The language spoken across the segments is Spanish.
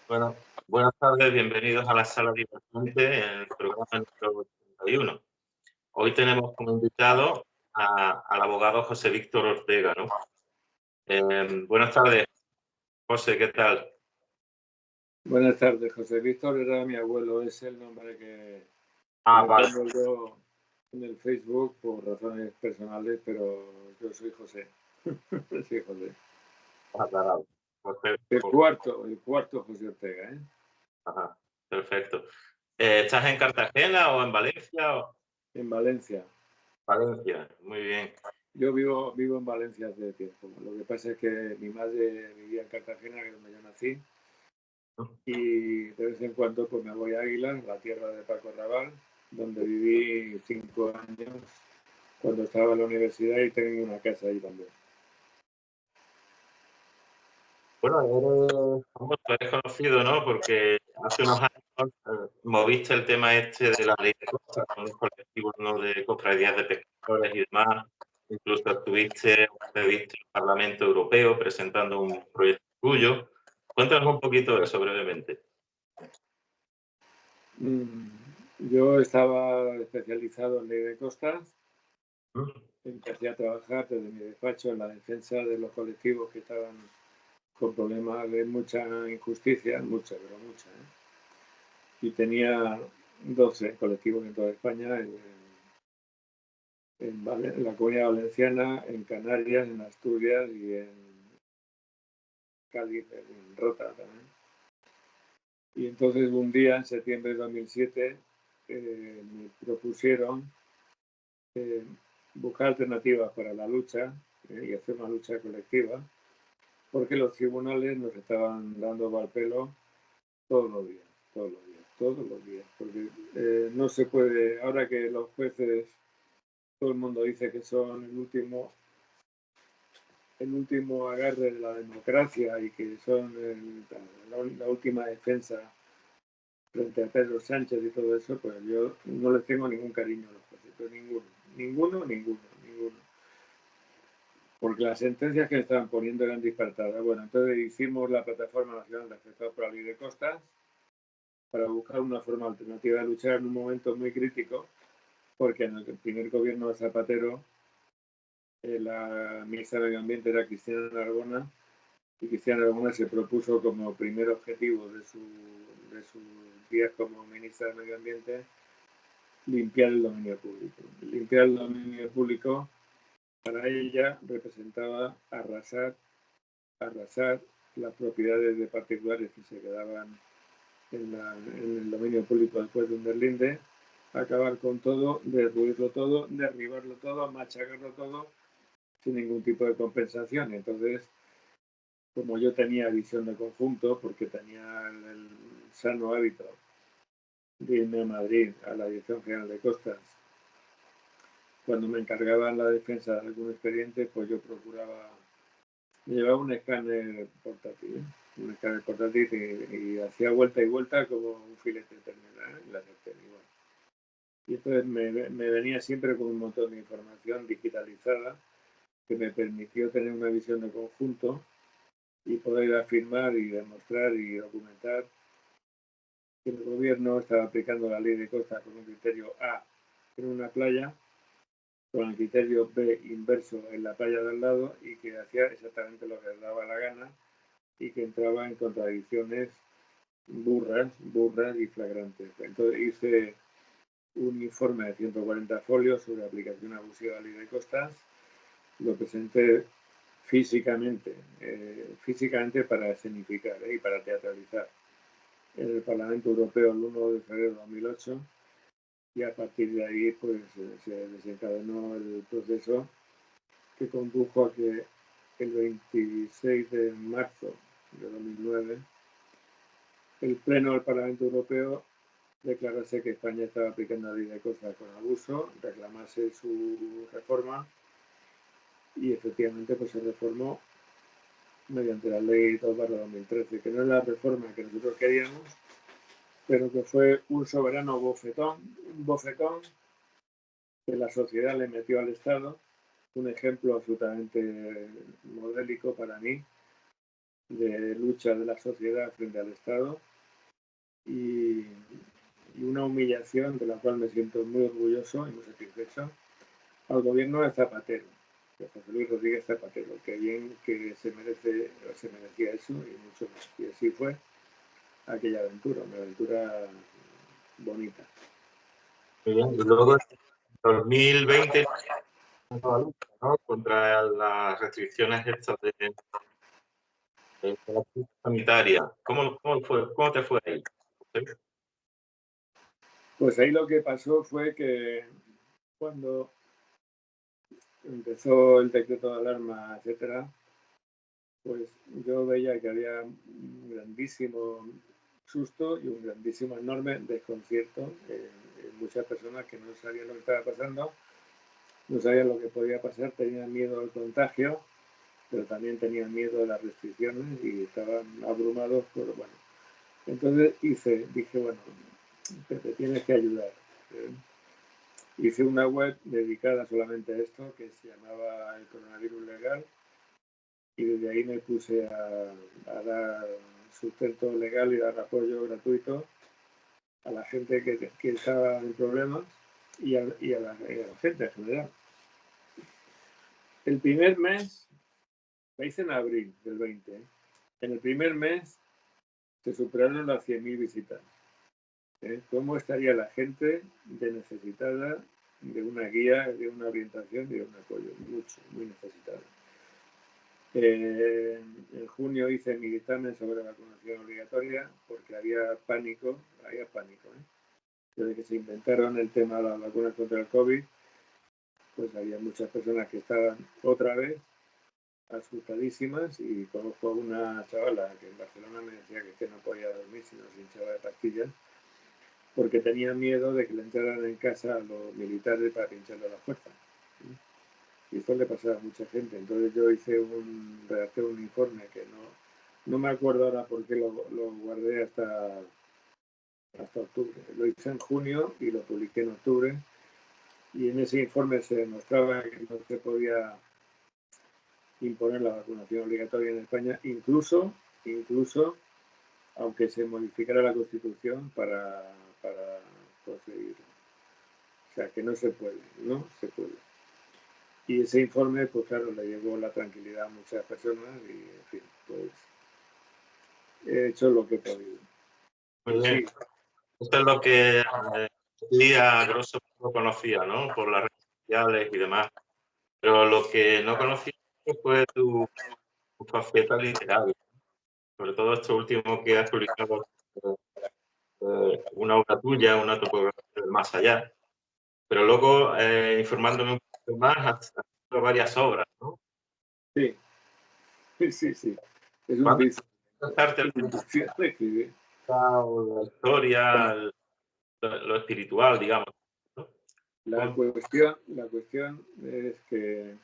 Bueno, buenas tardes, bienvenidos a la sala divergente en el programa número 81. Hoy tenemos como invitado al abogado José Víctor Ortega, ¿no? Buenas tardes, José, ¿qué tal? Buenas tardes, José Víctor era mi abuelo, es el nombre que Ah, le vale, pongo yo en el Facebook por razones personales, pero yo soy José. Sí, José. aclarado. José, El cuarto José Ortega, ¿eh? ajá, perfecto. ¿Estás en Cartagena o en Valencia? En Valencia. Valencia, muy bien. Yo vivo en Valencia hace tiempo. Lo que pasa es que mi madre vivía en Cartagena, que es donde yo nací, y de vez en cuando pues me voy a Águila, la tierra de Paco Rabanne, donde viví 5 años cuando estaba en la universidad y tengo una casa ahí también. Bueno, eres conocido, ¿no? Porque hace unos años moviste el tema este de la ley de costas con los colectivos, ¿no? De cofradías de pescadores y demás. Incluso estuviste en el Parlamento Europeo presentando un proyecto tuyo. Cuéntanos un poquito de eso brevemente. Mm, Yo estaba especializado en ley de costas, ¿Mm? empecé a trabajar desde mi despacho en la defensa de los colectivos que estaban con problemas de mucha injusticia, mucha, pero mucha, ¿eh? Y tenía 12 colectivos en toda España, en la Comunidad Valenciana, en Canarias, en Asturias y en Cádiz, en Rota también. Y entonces un día, en septiembre de 2007, me propusieron eh, buscar alternativas para la lucha y hacer una lucha colectiva, porque los tribunales nos estaban dando mal pelo todos los días, todos los días, todos los días, porque no se puede, ahora que los jueces, todo el mundo dice que son el último agarre de la democracia y que son la última defensa frente a Pedro Sánchez y todo eso, pues yo no les tengo ningún cariño a los jueces, pero ninguno. Porque las sentencias que estaban poniendo eran disparatadas. Bueno, entonces hicimos la Plataforma Nacional de Afectados por la Ley de Costas para buscar una forma alternativa de luchar en un momento muy crítico, porque en el primer gobierno de Zapatero la ministra de Medio Ambiente era Cristina Narbona, y Cristina Narbona se propuso como primer objetivo de sus días como ministra de Medio Ambiente limpiar el dominio público. Limpiar el dominio público para ella representaba arrasar las propiedades de particulares que se quedaban en el dominio público después de un deslinde, acabar con todo, destruirlo todo, derribarlo todo, machacarlo todo, sin ningún tipo de compensación. Entonces, como yo tenía visión de conjunto, porque tenía el sano hábito de irme a Madrid, a la Dirección General de Costas, cuando me encargaban la defensa de algún expediente, pues yo procuraba. Me llevaba un escáner portátil y hacía vuelta y vuelta como un filete de ternera en la sartén igual. Y entonces me venía siempre con un montón de información digitalizada que me permitió tener una visión de conjunto y poder afirmar y demostrar y documentar que el gobierno estaba aplicando la ley de costas con un criterio A en una playa, con el criterio B inverso en la playa de al lado y que hacía exactamente lo que le daba la gana y que entraba en contradicciones burras y flagrantes. Entonces hice un informe de 140 folios sobre aplicación abusiva de la ley de costas, lo presenté físicamente para escenificar y para teatralizar en el Parlamento Europeo el 1 de febrero de 2008 y a partir de ahí pues se desencadenó el proceso que condujo a que el 26 de marzo de 2009 el Pleno del Parlamento Europeo declarase que España estaba aplicando la ley de costas con abuso, reclamase su reforma y efectivamente pues se reformó mediante la ley 2/2013, que no es la reforma que nosotros queríamos, pero que fue un soberano un bofetón que la sociedad le metió al Estado, un ejemplo absolutamente modélico para mí, de lucha de la sociedad frente al Estado y una humillación de la cual me siento muy orgulloso y muy satisfecho al gobierno de Zapatero, de José Luis Rodríguez Zapatero, que bien que se merecía eso y mucho más. Y así fue aquella aventura, una aventura bonita. Muy bien. Y luego en 2020, ¿no? Contra las restricciones estas de la crisis sanitaria. ¿Cómo te fue ahí? Pues ahí lo que pasó fue que cuando empezó el decreto de alarma, etcétera, pues yo veía que había un grandísimo susto y un grandísimo, enorme desconcierto en muchas personas que no sabían lo que estaba pasando, no sabían lo que podía pasar, tenían miedo al contagio, pero también tenían miedo a las restricciones y estaban abrumados por, bueno. Entonces dije, bueno, te tienes que ayudar. Hice una web dedicada solamente a esto que se llamaba El Coronavirus Legal y desde ahí me puse a dar sustento legal y dar apoyo gratuito a la gente que estaba en problemas y a la gente en general. El primer mes, lo hice en abril del 20, en el primer mes se superaron las 100.000 visitas. ¿Cómo estaría la gente de necesitada de una guía, de una orientación y de un apoyo? Mucho, muy necesitada. En junio hice mi dictamen sobre la vacunación obligatoria porque había pánico. Desde que se inventaron el tema de las vacunas contra el COVID, pues había muchas personas que estaban otra vez asustadísimas y conozco a una chavala que en Barcelona me decía que no podía dormir si no se hinchaba de pastillas porque tenía miedo de que le entraran en casa a los militares para pincharle a la fuerza. Y esto le pasaba a mucha gente. Entonces yo redacté un informe que no me acuerdo ahora por qué lo guardé hasta octubre. Lo hice en junio y lo publiqué en octubre. Y en ese informe se demostraba que no se podía imponer la vacunación obligatoria en España, incluso aunque se modificara la Constitución para conseguirlo. O sea, que no se puede. Y ese informe, pues claro, le llevó la tranquilidad a muchas personas y, en fin, pues he hecho lo que he podido. Muy bien. Sí. Esto es lo que sí, a grosso modo conocía, ¿no? Por las redes sociales y demás. Pero lo que no conocía fue tu faceta literaria. Sobre todo esto último que has publicado, una obra tuya, una topografía del más allá. Pero luego, informándome un poco más, has hecho varias obras, ¿no? Sí. Es un vicio. La historia, lo espiritual, digamos, ¿no? La cuestión es que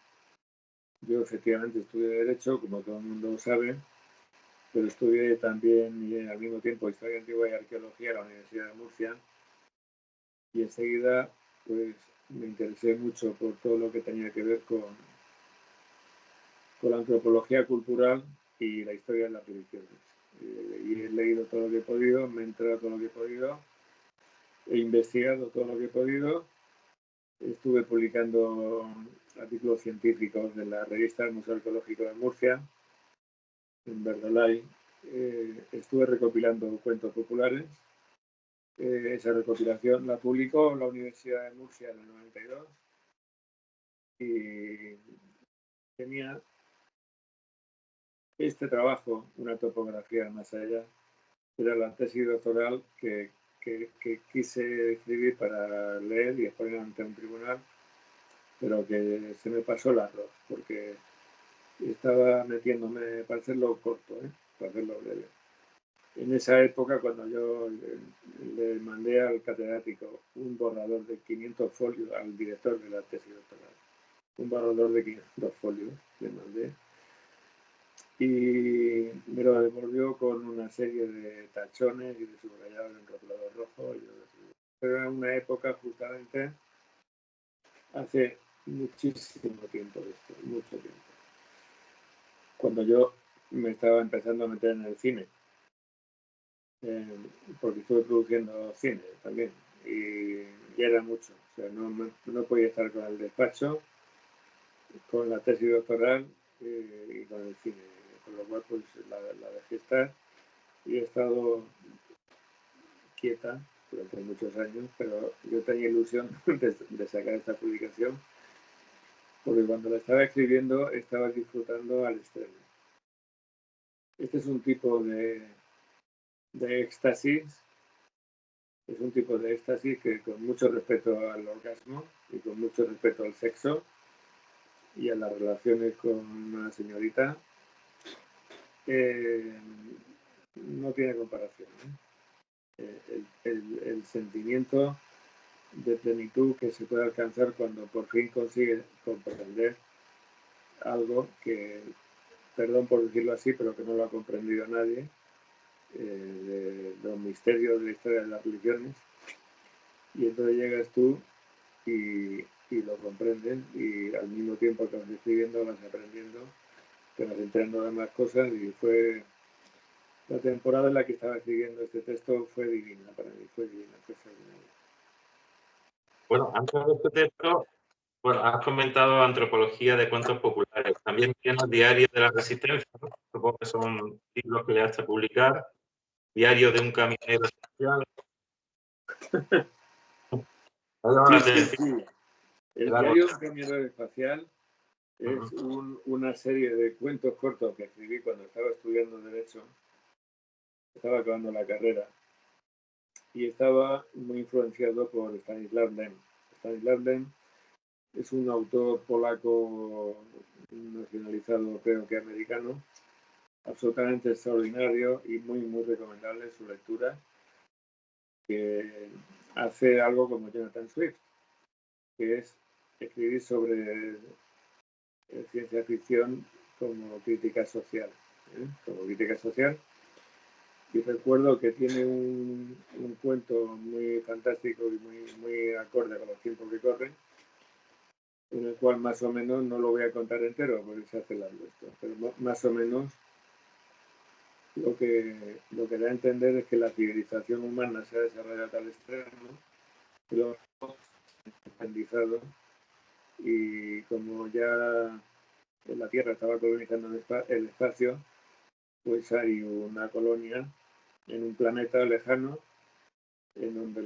yo efectivamente estudié Derecho, como todo el mundo sabe, pero estudié también y al mismo tiempo Historia Antigua y Arqueología en la Universidad de Murcia y enseguida pues me interesé mucho por todo lo que tenía que ver con la antropología cultural y la historia de las religiones. Y he leído todo lo que he podido, me he enterado todo lo que he podido, he investigado todo lo que he podido, estuve publicando artículos científicos de la revista del Museo Arqueológico de Murcia, en Verdolay, estuve recopilando cuentos populares. Esa recopilación la publicó la Universidad de Murcia en el 92 y tenía este trabajo, una topografía más allá, era la tesis doctoral que quise escribir para leer y exponer ante un tribunal, pero que se me pasó el arroz, porque estaba metiéndome, para hacerlo corto, para hacerlo breve. En esa época, cuando yo le mandé al catedrático un borrador de 500 folios, al director de la tesis doctoral, un borrador de 500 folios, le mandé, y me lo devolvió con una serie de tachones y de subrayados en rotulador rojo. Pero era una época justamente hace muchísimo tiempo de esto, mucho tiempo. Cuando yo me estaba empezando a meter en el cine, porque estuve produciendo cine también, y era mucho. O sea, no podía estar con el despacho, con la tesis doctoral y con el cine, con lo cual pues la dejé estar y he estado quieta durante muchos años, pero yo tenía ilusión de sacar esta publicación, porque cuando la estaba escribiendo estaba disfrutando al extremo. Este es un tipo de éxtasis, es un tipo de éxtasis que, con mucho respeto al orgasmo y con mucho respeto al sexo y a las relaciones con una señorita, no tiene comparación, el sentimiento de plenitud que se puede alcanzar cuando por fin consigues comprender algo que, perdón por decirlo así, pero que no lo ha comprendido nadie, de los misterios de la historia de las religiones, y entonces llegas tú y lo comprendes, y al mismo tiempo que vas escribiendo vas aprendiendo, te vas enterando de más cosas, y fue la temporada en la que estaba escribiendo este texto fue divina para mí, fue divina, fue extraordinaria. Bueno, antes de este texto, bueno, has comentado antropología de cuentos populares. También tienes Diario de la Resistencia, ¿no? Supongo que son libros que le has a publicar. Diario de un caminero social. Sí. El diario de un caminero espacial es una serie de cuentos cortos que escribí cuando estaba estudiando Derecho, estaba acabando la carrera, y estaba muy influenciado por Stanislaw Lem. Stanislaw Lem es un autor polaco nacionalizado, creo que americano, absolutamente extraordinario y muy recomendable su lectura, que hace algo como Jonathan Swift, que es escribir sobre ciencia ficción como crítica social. Como crítica social. Y recuerdo que tiene un cuento muy fantástico y muy acorde con los tiempos que corren, en el cual más o menos, no lo voy a contar entero porque se hace largo esto, pero más o menos lo que da a entender es que la civilización humana se ha desarrollado a tal extremo que los independizado, y como ya la Tierra estaba colonizando el espacio, pues hay una colonia en un planeta lejano en donde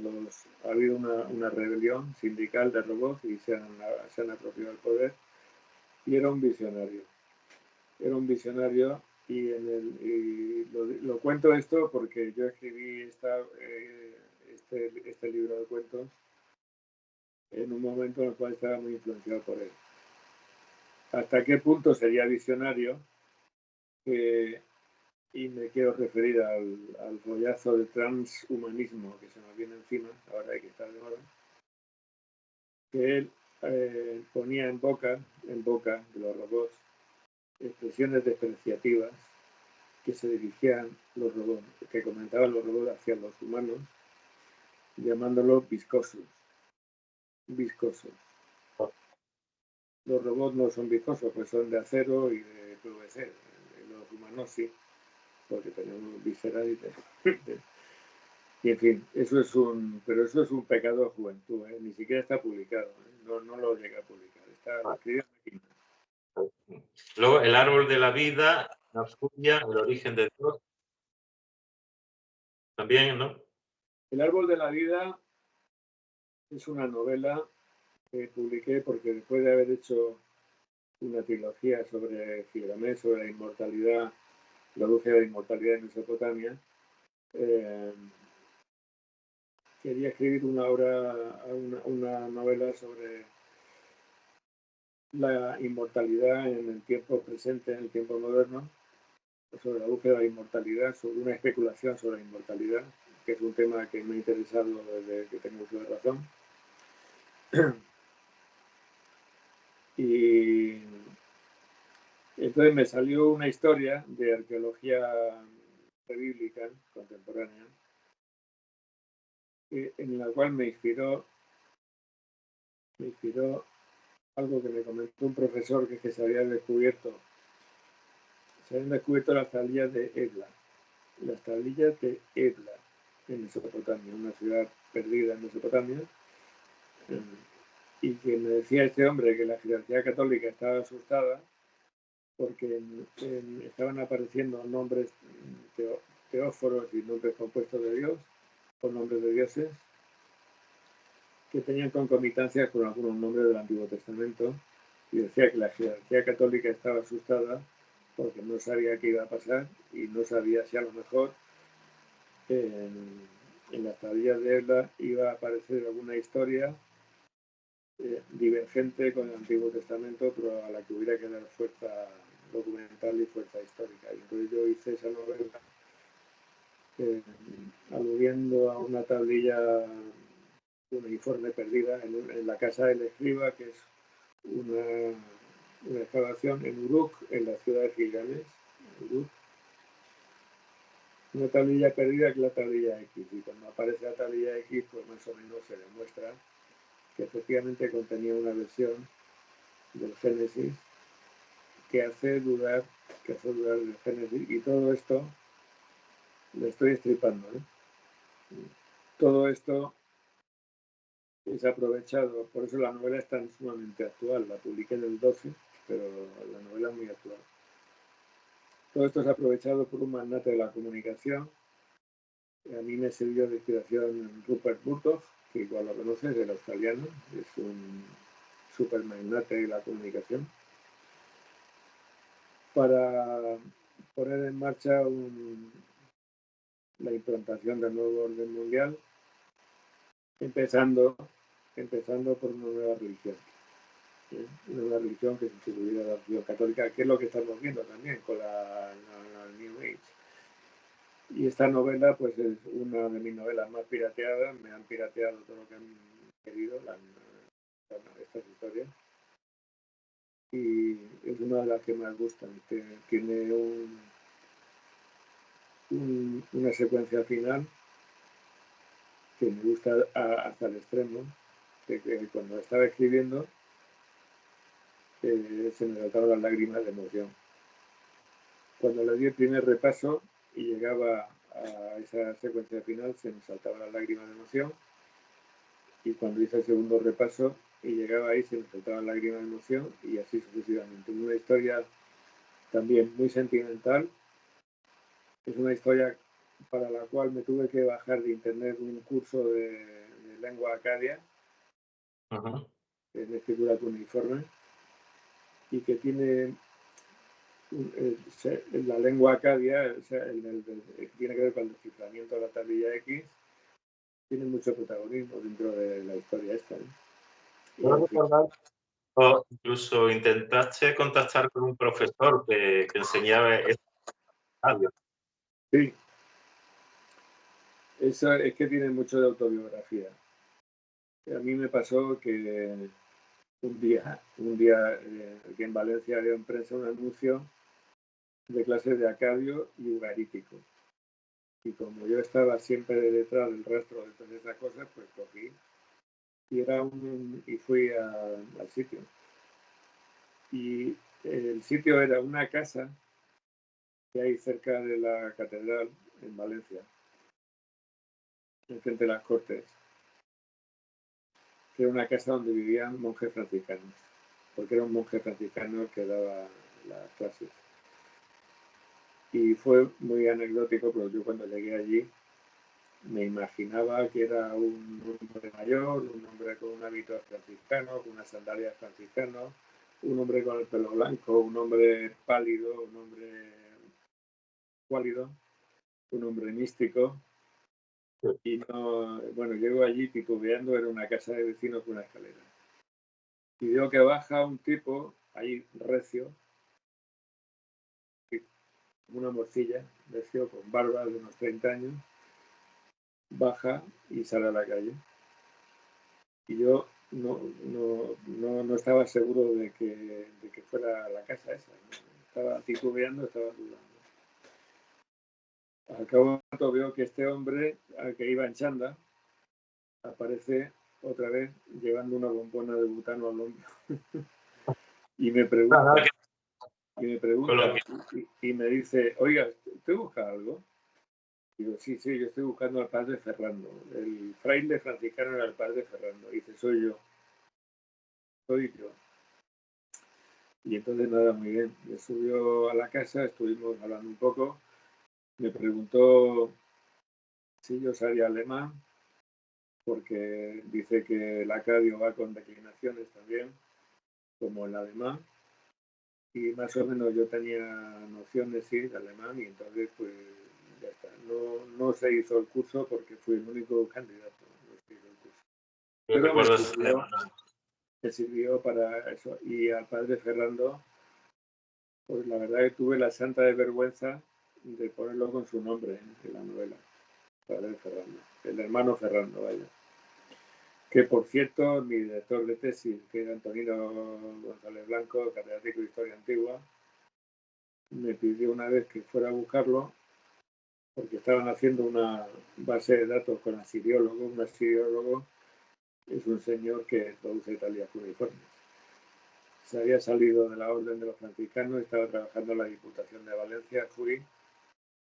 ha habido una rebelión sindical de robots y se han apropiado del poder, y era un visionario. Era un visionario y lo cuento esto porque yo escribí este libro de cuentos en un momento en el cual estaba muy influenciado por él. ¿Hasta qué punto sería visionario? Y me quiero referir al rollazo del transhumanismo que se nos viene encima, ahora hay que estar de moda, que él ponía en boca de los robots expresiones despreciativas que se dirigían los robots, que comentaban los robots hacia los humanos, llamándolos viscosos. Viscosos. Los robots no son viscosos, pues son de acero y de PVC. Los humanos sí, porque tenemos vísceras y en fin, pero eso es un pecado de juventud, ni siquiera está publicado, no lo llega a publicar, lo escribió aquí. Luego, El árbol de la vida, La Furia, El origen de Dios. También, ¿no? El árbol de la vida es una novela que publiqué porque después de haber hecho una trilogía sobre Gilgamesh, sobre la inmortalidad, la búsqueda de inmortalidad en Mesopotamia, quería escribir una novela sobre la inmortalidad en el tiempo presente, en el tiempo moderno, sobre la búsqueda de la inmortalidad, sobre una especulación sobre la inmortalidad, que es un tema que me ha interesado desde que tengo uso de razón. Y entonces me salió una historia de arqueología bíblica contemporánea, en la cual me inspiró algo que me comentó un profesor, que se había se habían descubierto las tablillas de Ebla. Las tablillas de Ebla, en Mesopotamia, una ciudad perdida en Mesopotamia. Y que me decía este hombre que la jerarquía católica estaba asustada porque estaban apareciendo nombres teóforos y nombres compuestos de Dios, o nombres de dioses, que tenían concomitancias con algunos nombres del Antiguo Testamento, y decía que la jerarquía católica estaba asustada porque no sabía qué iba a pasar y no sabía si a lo mejor en las tablillas de Ebla iba a aparecer alguna historia divergente con el Antiguo Testamento, pero a la que hubiera que dar fuerza documental y fuerza histórica. Y entonces yo hice esa novela aludiendo a una tablilla uniforme perdida en la casa del escriba, que es una excavación en Uruk, en la ciudad de Gilgamesh. Uruk. Una tablilla perdida que es la tablilla X, y cuando aparece la tablilla X, pues más o menos se demuestra que efectivamente contenía una versión del Génesis que hace dudar del Génesis, y todo esto lo estoy estripando, ¿eh? Todo esto es aprovechado, por eso la novela es tan sumamente actual. La publiqué en el 12, pero la novela es muy actual. Todo esto es aprovechado por un magnate de la comunicación. A mí me sirvió de inspiración Rupert Murdoch, que igual lo conoces, el australiano, es un super magnate de la comunicación, para poner en marcha la implantación del nuevo orden mundial, empezando por una nueva religión. Una religión que se instituyera la religión católica, que es lo que estamos viendo también con la New Age. Y esta novela, pues es una de mis novelas más pirateadas. Me han pirateado todo lo que han querido, estas historias. Y es una de las que más gustan. Tiene una secuencia final que me gusta hasta el extremo, que cuando estaba escribiendo se me saltaban las lágrimas de emoción. Cuando le di el primer repaso y llegaba a esa secuencia final, se me saltaban las lágrimas de emoción, y cuando hice el segundo repaso y llegaba ahí, se me saltaban las lágrimas de emoción, y así sucesivamente. Una historia también muy sentimental. Es una historia para la cual me tuve que bajar de internet un curso de lengua acadia, en escritura cuneiforme, y que tiene la lengua acadia, o sea, tiene que ver con el desciframiento de la tablilla X, tiene mucho protagonismo dentro de la historia esta, ¿eh? Puedo recordar, o incluso intentaste contactar con un profesor que enseñaba este audio. Sí, eso es que tiene mucho de autobiografía. A mí me pasó que un día aquí en Valencia había en prensa un anuncio de clases de acadio y ugarítico. Y como yo estaba siempre detrás del rastro de todas esas cosas, pues cogí y fui al sitio. Y el sitio era una casa que hay cerca de la catedral en Valencia, enfrente de las Cortes, que era una casa donde vivían monjes franciscanos, porque era un monje franciscano el que daba las clases. Y fue muy anecdótico, pero yo cuando llegué allí me imaginaba que era un hombre mayor, un hombre con un hábito franciscano, con unas sandalias franciscanas, un hombre con el pelo blanco, un hombre pálido, un hombre cuálido, un hombre místico. Y no, bueno, llego allí titubeando, era una casa de vecinos con una escalera. Y veo que baja un tipo, ahí recio, una morcilla, recio, con barba de unos 30 años, baja y sale a la calle. Y yo no estaba seguro de que fuera la casa esa, ¿no? Estaba titubeando, estaba dudando. Al cabo de un rato veo que este hombre, al que iba en chanda, aparece otra vez llevando una bombona de butano al hombro. Y me pregunta, y me pregunta, y me dice, oiga, ¿usted busca algo? Digo, sí, yo estoy buscando al padre Ferrando. El fraile franciscano era el padre Ferrando. Y dice, soy yo. Y entonces nada, muy bien. Me subió a la casa, estuvimos hablando un poco. Me preguntó si yo sabía alemán, porque dice que el acadio va con declinaciones también, como el alemán. Y más o menos yo tenía nociones, sí, de alemán, y entonces pues ya está. No se hizo el curso porque fui el único candidato. No se hizo el curso. Pero me sirvió para eso. Y al padre Ferrando, pues la verdad que tuve la santa vergüenza de ponerlo con su nombre en la novela. Padre Ferrando. El hermano Ferrando, vaya. Que por cierto, mi director de tesis, que era Antonino González Blanco, catedrático de Historia Antigua, me pidió una vez que fuera a buscarlo porque estaban haciendo una base de datos con asiriólogos. Un asiriólogo es un señor que produce talías cuneiformes. Se había salido de la orden de los franciscanos, estaba trabajando en la Diputación de Valencia, fui,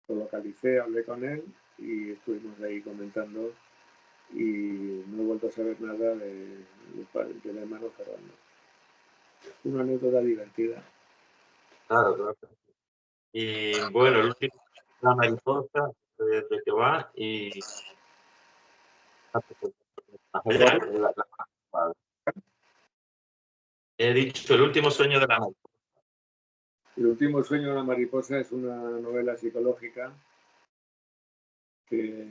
lo localicé, hablé con él y estuvimos ahí comentando y no he vuelto a saber nada del hermano Ferrando. Una anécdota divertida. Claro. Y bueno, el último, la mariposa, de que va y allá, he dicho el último sueño de la mariposa. El último sueño de la mariposa es una novela psicológica que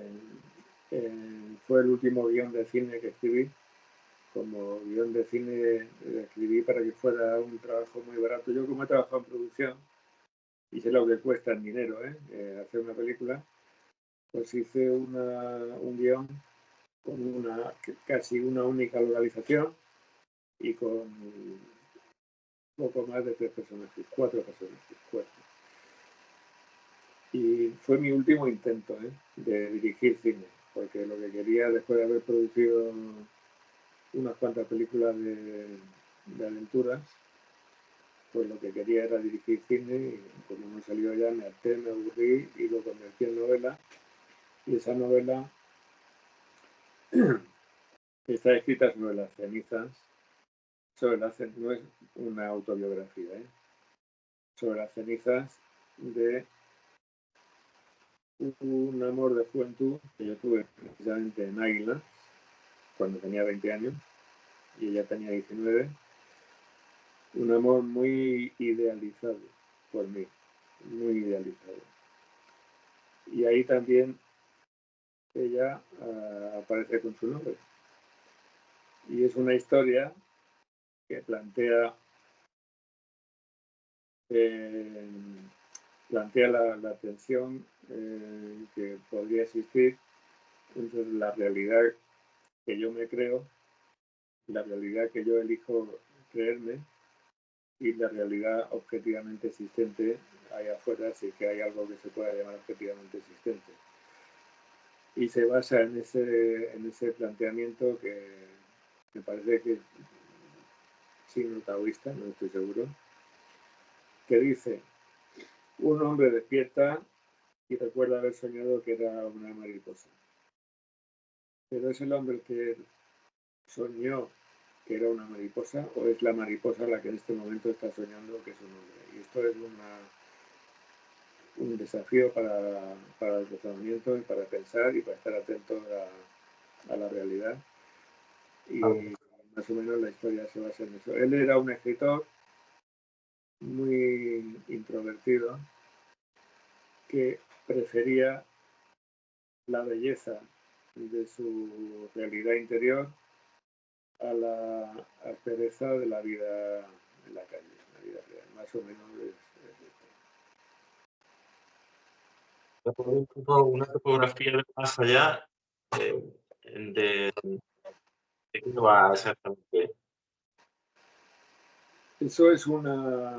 fue el último guión de cine que escribí. Como guión de cine escribí para que fuera un trabajo muy barato. Yo, como he trabajado en producción y sé lo que cuesta en dinero hacer una película, pues hice un guión con casi una única localización y con poco más de 3 personajes, 4 personajes, 4. Y fue mi último intento de dirigir cine, porque lo que quería, después de haber producido unas cuantas películas de aventuras, pues lo que quería era dirigir cine y como no salió ya me harté, me aburrí y lo convertí en novela. Y esa novela está escrita sobre las cenizas, no es una autobiografía, sobre las cenizas de un amor de juventud que yo tuve precisamente en Águila cuando tenía 20 años y ella tenía 19. Un amor muy idealizado por mí, muy idealizado. Y ahí también ella aparece con su nombre. Y es una historia que plantea la tensión que podría existir entre la realidad que yo me creo, la realidad que yo elijo creerme y la realidad objetivamente existente allá afuera, si es que hay algo que se pueda llamar objetivamente existente. Y se basa en ese planteamiento que me parece que es signo taoísta, no estoy seguro, que dice: un hombre despierta y recuerda haber soñado que era una mariposa. Pero ¿es el hombre que soñó que era una mariposa o es la mariposa la que en este momento está soñando que es un hombre? Y esto es un desafío para el razonamiento y para pensar y para estar atento a la realidad. Y más o menos la historia se basa en eso. Él era un escritor muy introvertido que prefería la belleza de su realidad interior a la aspereza de la vida en la calle, la vida real. Más o menos Una topografía de más allá, de qué va exactamente. eso es una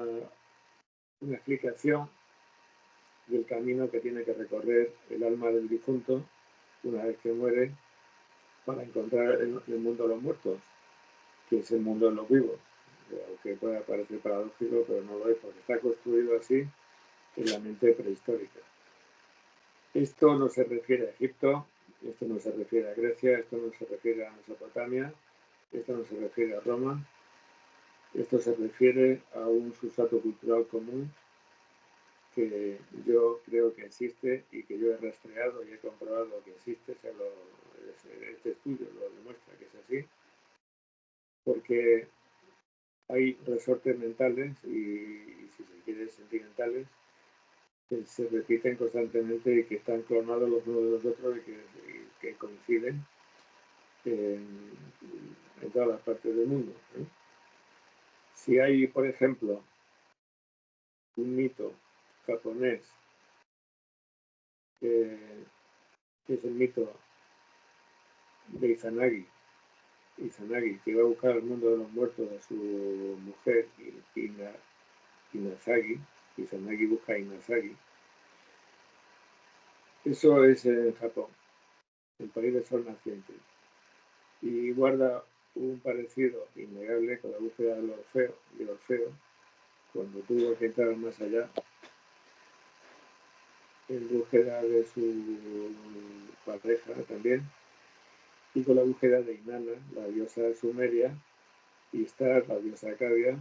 explicación del camino que tiene que recorrer el alma del difunto una vez que muere para encontrar el mundo de los muertos, que es el mundo de los vivos. aunque pueda parecer paradójico, pero no lo es, porque está construido así en la mente prehistórica. Esto no se refiere a Egipto, esto no se refiere a Grecia, esto no se refiere a Mesopotamia, esto no se refiere a Roma, esto se refiere a un sustrato cultural común que yo creo que existe y que yo he rastreado y he comprobado que existe, este estudio lo demuestra que es así, porque hay resortes mentales y si se quiere sentimentales que se repiten constantemente y que están clonados los unos de los otros y que coinciden en todas las partes del mundo, ¿eh? Si hay, por ejemplo, un mito japonés que es el mito de Izanagi, que va a buscar al mundo de los muertos a su mujer, Inazagi. Izanagi busca a Inazagi. Eso es en Japón, el país del sol naciente. Y guarda un parecido innegable con la búsqueda de Orfeo, cuando tuvo que entrar más allá en búsqueda de su pareja también, y con la búsqueda de Inanna, la diosa sumeria, y Istar, la diosa acadia.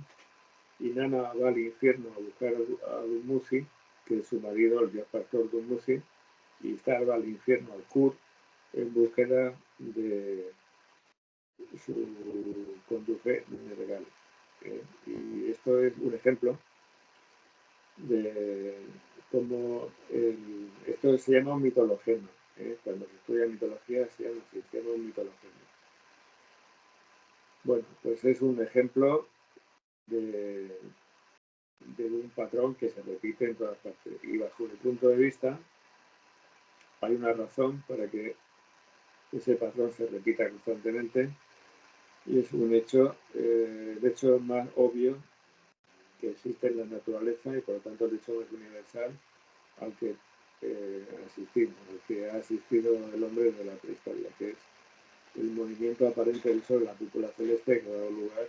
Inanna va al infierno a buscar a Dumuzi, que es su marido, el dios pastor Dumuzi, y Istar va al infierno, al Kur, en búsqueda de su cónyuge legal. Y esto es un ejemplo de cómo esto se llama un mitologema. Cuando se estudia mitología se llama un mitologema. Bueno, pues es un ejemplo de un patrón que se repite en todas partes. Y bajo mi punto de vista hay una razón para que ese patrón se repita constantemente y es un hecho, el hecho más obvio que existe en la naturaleza y por lo tanto el hecho más universal al que asistimos, al que ha asistido el hombre desde la prehistoria, que es el movimiento aparente del Sol, la cúpula celeste, que ha dado lugar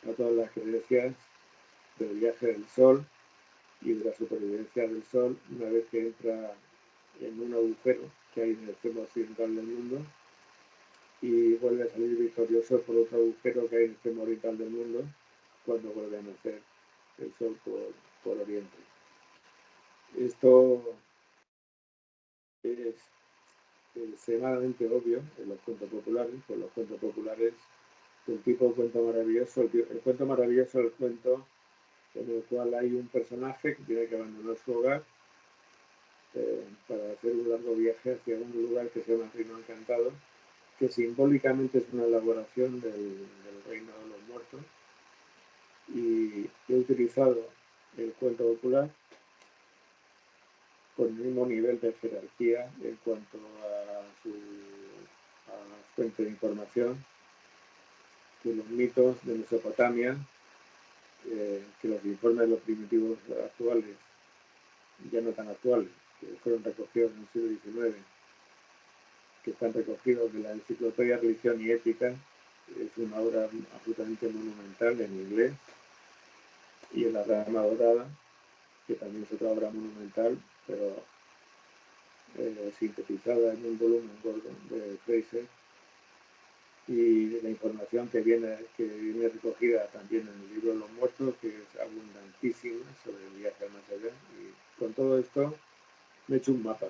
a todas las creencias del viaje del Sol y de la supervivencia del Sol una vez que entra en un agujero que hay en el extremo occidental del mundo y vuelve a salir victorioso por otro agujero que hay en el extremo oriental del mundo cuando vuelve a nacer el Sol por oriente. Esto es extremadamente obvio en los cuentos populares, con los cuentos populares del tipo cuento maravilloso. El cuento maravilloso es el cuento en el cual hay un personaje que tiene que abandonar su hogar para hacer un largo viaje hacia un lugar que se llama Reino Encantado, que simbólicamente es una elaboración del Reino de los Muertos. Y he utilizado el cuento popular con el mismo nivel de jerarquía en cuanto a su fuente de información que los mitos de Mesopotamia, que los informes de los primitivos actuales, ya no tan actuales, que fueron recogidos en el siglo XIX, que están recogidos de la Enciclopedia Religión y Ética, es una obra absolutamente monumental en inglés, y en La Rama Dorada, que también es otra obra monumental, pero sintetizada en un volumen gordo de Fraser, y la información que viene recogida también en el libro de los muertos, que es abundantísima sobre el viaje al más allá. Y con todo esto me he hecho un mapa.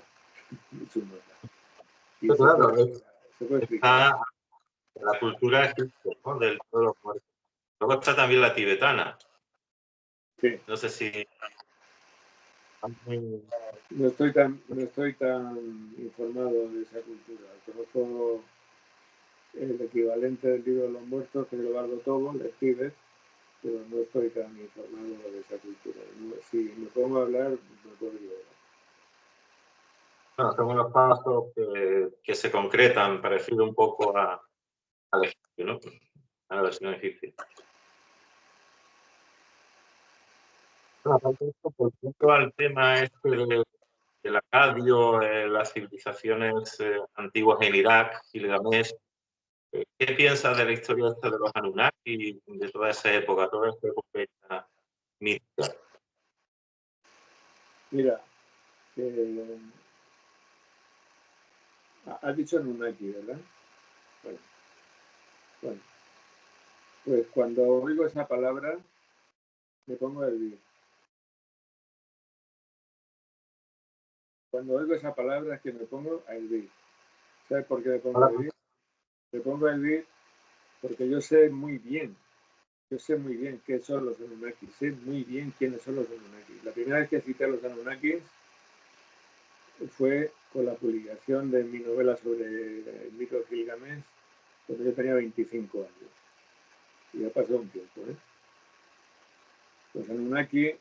Y Claro, se puede explicar. está la cultura egipcia, ¿no? Del todos los muertos. Luego está también la tibetana. Sí. No sé si... No estoy tan informado de esa cultura. Conozco el equivalente del libro de los muertos, que es Eduardo Tobo, de Tíbet, pero no estoy tan informado de esa cultura. Si me pongo a hablar, me puedo equivocar. Bueno, son unos pasos que se concretan, parecido un poco al egipcio, ¿no? A la versión egipcia. Bueno, aparte de esto, por ejemplo, al tema este del acadio, las civilizaciones antiguas en Irak, Gilgamesh, ¿Qué piensas de la historia esta de los Anunnaki, de toda esa época, toda esta época mítica? Mira, has dicho Anunnaki, ¿verdad? Bueno, bueno, pues cuando oigo esa palabra me pongo a hervir. Cuando oigo esa palabra es que me pongo a hervir. ¿Sabes por qué me pongo a hervir? Me pongo a hervir porque yo sé muy bien qué son los Anunnaki, sé muy bien quiénes son los Anunnaki. La primera vez que cité a los Anunnaki fue con la publicación de mi novela sobre el mito de Gilgamesh, cuando yo tenía 25 años. Y ya pasó un tiempo, ¿eh? Los Anunnaki,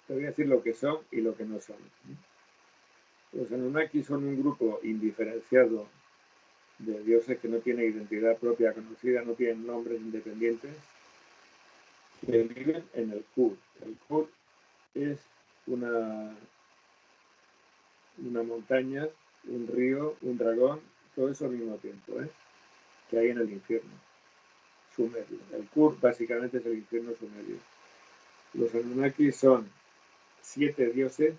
te voy a decir lo que son y lo que no son. Los Anunnaki son un grupo indiferenciado de dioses que no tienen identidad propia conocida, no tienen nombres independientes, que viven en el Kur. El Kur es una montaña, un río, un dragón, todo eso al mismo tiempo, ¿eh? Que hay en el infierno sumerio. El Kur básicamente es el infierno sumerio. Los Anunnaki son 7 dioses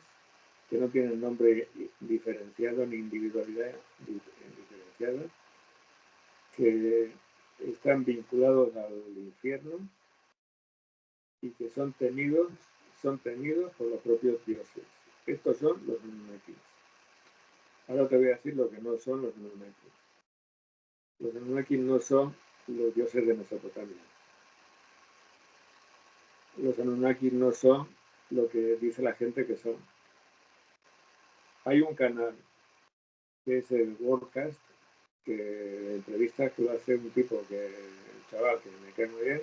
que no tienen nombre diferenciado ni individualidad diferenciada, que están vinculados al infierno y que son tenidos por los propios dioses. Estos son los Anunnaki. Ahora te voy a decir lo que no son los Anunnaki. Los Anunnaki no son los dioses de Mesopotamia. Los Anunnaki no son lo que dice la gente que son. Hay un canal que es el Worldcast, que entrevistas que lo hace un tipo un chaval que me cae muy bien,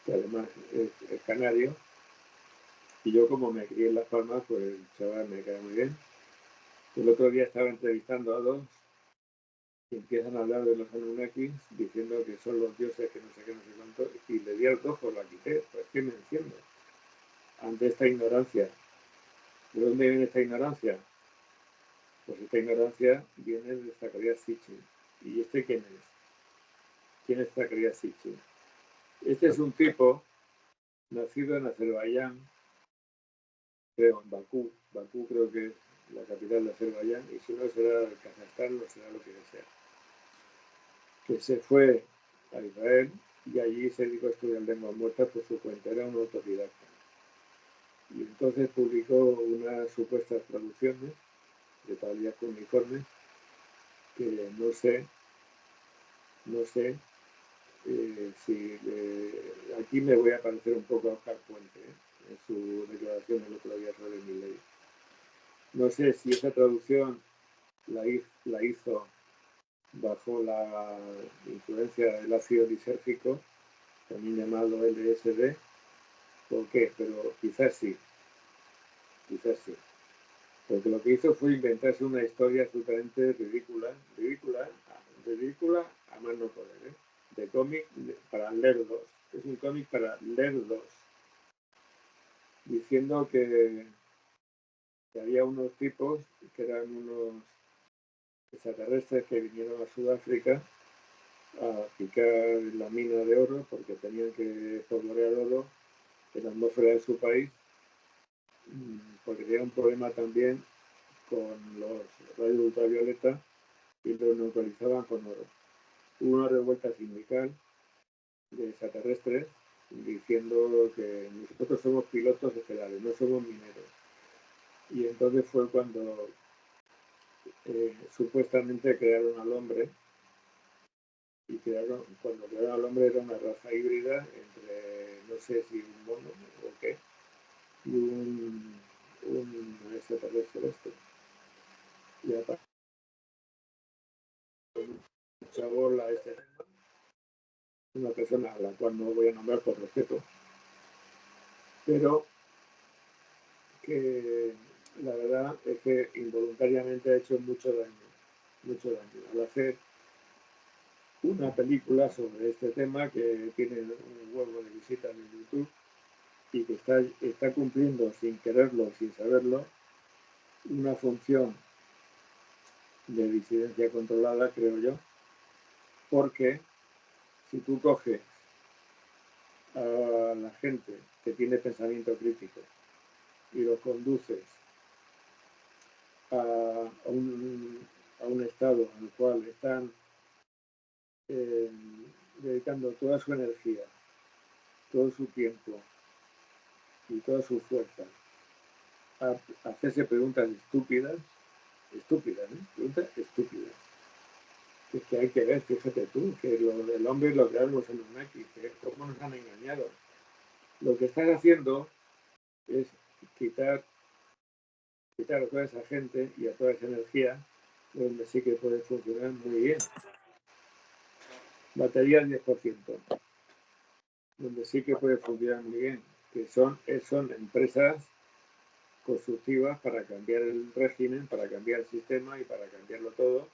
que además es canario, y yo como me crié en Las Palmas, pues el chaval me cae muy bien. El otro día estaba entrevistando a dos que empiezan a hablar de los Anunnaki, diciendo que son los dioses que no sé qué, no sé cuánto, y le di al cojo, la quité, pues ¿qué me enciendo? Ante esta ignorancia. ¿De dónde viene esta ignorancia? Pues esta ignorancia viene de Zacarías Sitchin. ¿Y este quién es? ¿Quién es Zacarías Sitchin? Este es un tipo nacido en Azerbaiyán, creo, en Bakú. Bakú creo que es la capital de Azerbaiyán, y si no será Kazajstán, no será lo que sea. Que se fue a Israel y allí se dedicó a estudiar lenguas muertas por su cuenta, era un autodidacta. Y entonces publicó unas supuestas traducciones de tablillas cuneiformes que no sé si aquí me voy a parecer un poco a Oscar Puente, en su declaración el otro día sobre mi ley. No sé si esa traducción la hizo bajo la influencia del ácido lisérgico, también llamado LSD, o qué, pero quizás sí. Porque lo que hizo fue inventarse una historia absolutamente ridícula a más no poder, ¿eh? De cómic para lerdos. Es un cómic para lerdos, diciendo que había unos tipos que eran unos extraterrestres que vinieron a Sudáfrica a picar la mina de oro porque tenían que polvorear oro en la atmósfera de su país, porque tenía un problema también con los rayos ultravioleta y los neutralizaban con oro. Hubo una revuelta sindical de extraterrestres diciendo que nosotros somos pilotos estelares, no somos mineros. Y entonces fue cuando supuestamente crearon al hombre, y cuando crearon al hombre era una raza híbrida entre, no sé si un mono o qué, y un extraterrestre este. Y aparte, chabola este tema, una persona a la cual no voy a nombrar por respeto, pero que la verdad es que involuntariamente ha hecho mucho daño, al hacer una película sobre este tema que tiene un huevo de visitas en YouTube y que está cumpliendo sin quererlo, sin saberlo, una función de disidencia controlada, creo yo, porque si tú coges a la gente que tiene pensamiento crítico y lo conduces a un estado en el cual están dedicando toda su energía, todo su tiempo y toda su fuerza a hacerse preguntas estúpidas, preguntas estúpidas. Es que hay que ver, fíjate tú, que lo del hombre y lo crearon los Anunnaki, que cómo nos han engañado. Lo que están haciendo es quitar a toda esa gente y a toda esa energía donde sí que puede funcionar muy bien. Batería al 10%, donde sí que puede funcionar muy bien, que son empresas constructivas para cambiar el régimen, para cambiar el sistema y para cambiarlo todo.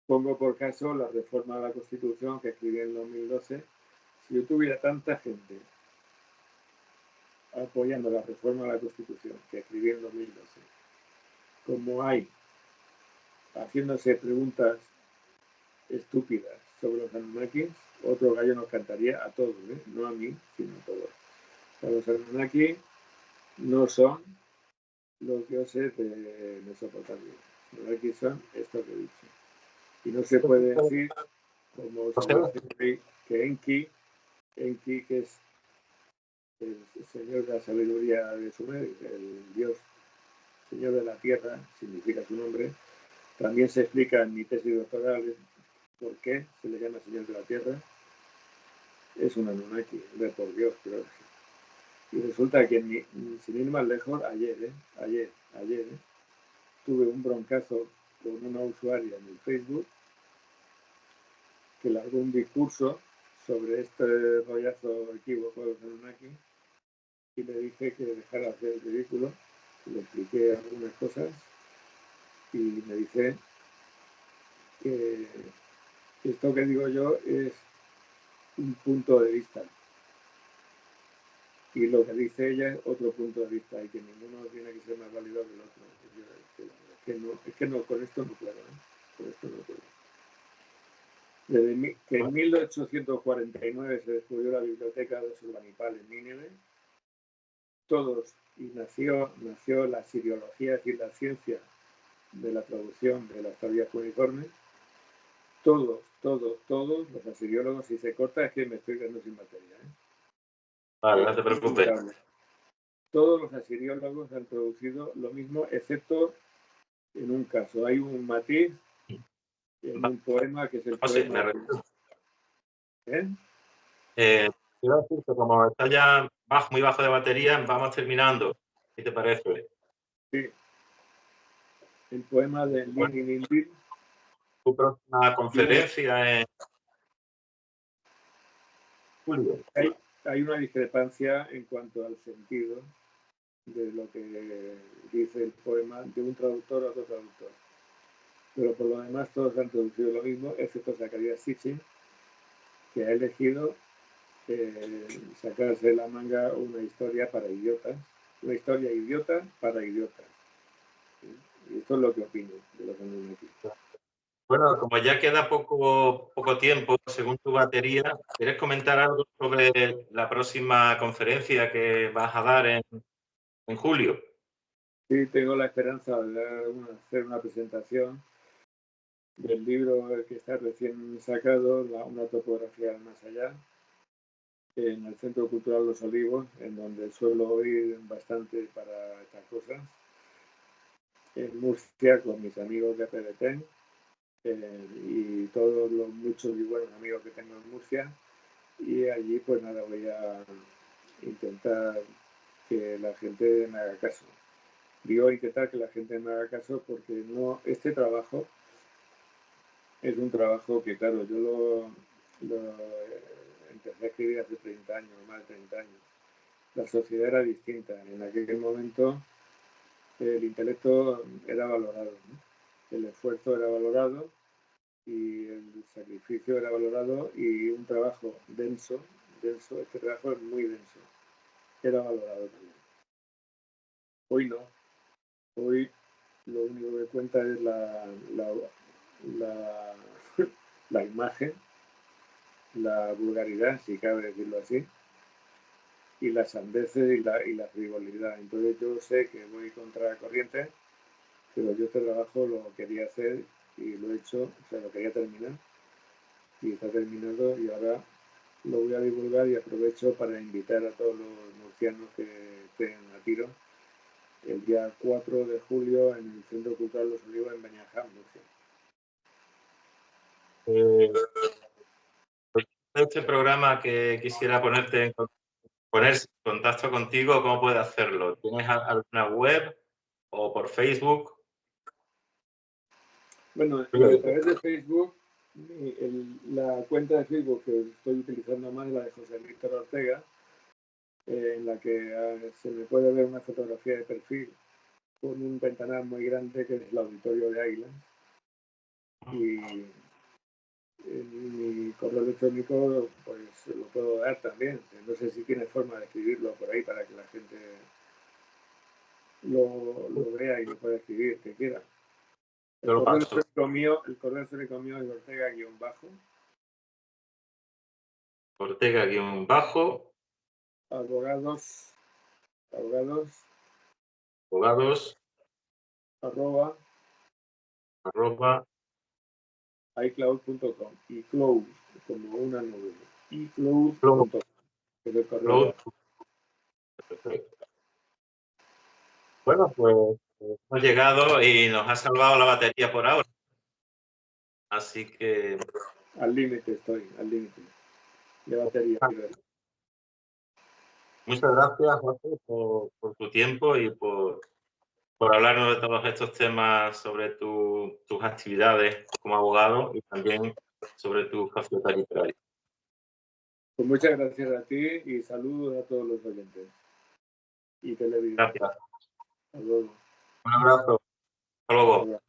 Pongo por caso la reforma de la Constitución que escribí en 2012. Si yo tuviera tanta gente apoyando la reforma de la Constitución que escribí en 2012, como hay haciéndose preguntas estúpidas sobre los Anunnakis, otro gallo nos cantaría a todos, ¿eh? No a mí, sino a todos. O sea, los Anunnaki no son los dioses de Mesopotamia. Los Anunnaki son esto que he dicho. Y no se puede decir, como que Enki, que es el señor de la sabiduría de Sumer, el dios señor de la tierra, significa su nombre. También se explica en mi tesis doctoral por qué se le llama señor de la tierra. Es un Anunnaki, por Dios, creo. Y resulta que, sin ir más lejos, ayer, tuve un broncazo con una usuaria en el Facebook que largó un discurso sobre este rollazo equívoco de los Anunnaki y le dije que dejara de hacer el ridículo. Le expliqué algunas cosas y me dice que esto que digo yo es un punto de vista y lo que dice ella es otro punto de vista y que ninguno tiene que ser más válido que el otro. Es que no, con esto no puedo, con esto no puedo. Desde que en 1849 se descubrió la biblioteca de Surbanipal en Nínive, todos, y nació las ideologías y la ciencia de la traducción de las tablillas cuneiformes, todos los asiriólogos, si se corta es que me estoy quedando sin batería. Vale, no te preocupes. Todos los asiriólogos han traducido lo mismo, excepto en un caso. Hay un matiz en un poema que es el poema... Quiero decir que como está ya muy bajo de batería, vamos terminando. ¿Qué te parece? Sí. El poema de Lenin. Tu próxima conferencia en julio. Hay una discrepancia en cuanto al sentido de lo que dice el poema de un traductor a otro traductor. Pero por lo demás todos han traducido lo mismo, excepto Zacarías Sitchin, que ha elegido sacarse de la manga una historia para idiotas, una historia idiota para idiotas. Y esto es lo que opino de los Anunnaki. Bueno, como ya queda poco tiempo, según tu batería, ¿quieres comentar algo sobre la próxima conferencia que vas a dar en julio? Sí, tengo la esperanza de hacer una presentación del libro que está recién sacado, una topografía del más allá, en el Centro Cultural Los Olivos, en donde suelo ir bastante para estas cosas, en Murcia con mis amigos de PDT y todos los muchos y buenos amigos que tengo en Murcia, y allí pues nada, voy a intentar que la gente me haga caso. Digo intentar que la gente me haga caso porque no, este trabajo es un trabajo que, claro, yo lo empecé a escribir hace 30 años, más de 30 años. La sociedad era distinta. En aquel momento el intelecto era valorado, ¿no? El esfuerzo era valorado y el sacrificio era valorado y un trabajo denso, este trabajo es muy denso, era valorado también. Hoy no. Hoy lo único que cuenta es la imagen, la vulgaridad, si cabe decirlo así, y las sandeces y la frivolidad. Entonces yo sé que voy contra la corriente, pero yo este trabajo lo quería hacer y lo he hecho, o sea, lo quería terminar y está terminado, y ahora lo voy a divulgar y aprovecho para invitar a todos los murcianos que estén a tiro el día 4 de julio en el Centro Cultural Los Olivos en Beñaján, Murcia. Este programa que quisiera ponerse en contacto contigo, ¿cómo puede hacerlo? ¿Tienes alguna web o por Facebook? Bueno, a través de Facebook, la cuenta de Facebook que estoy utilizando más es la de José Víctor Ortega, en la que se me puede ver una fotografía de perfil con un ventanal muy grande que es el auditorio de Águilas. Y en mi correo electrónico pues lo puedo dar también. No sé si tiene forma de escribirlo por ahí para que la gente lo vea y lo pueda escribir, que quiera. El correo electrónico mío es Ortega-bajo. Ortega-bajo. Abogados. @ iCloud.com. iCloud, como una nube. iCloud.com. Es el correo. Bueno, pues hemos llegado y nos ha salvado la batería por ahora. Así que... Al límite estoy, al límite de batería. Muchas gracias, José, por tu tiempo y por hablarnos de todos estos temas sobre tus actividades como abogado y también sobre tu faceta literaria. Pues muchas gracias a ti y saludos a todos los oyentes y televidentes. Gracias. Hasta luego. Un abrazo. Hasta luego.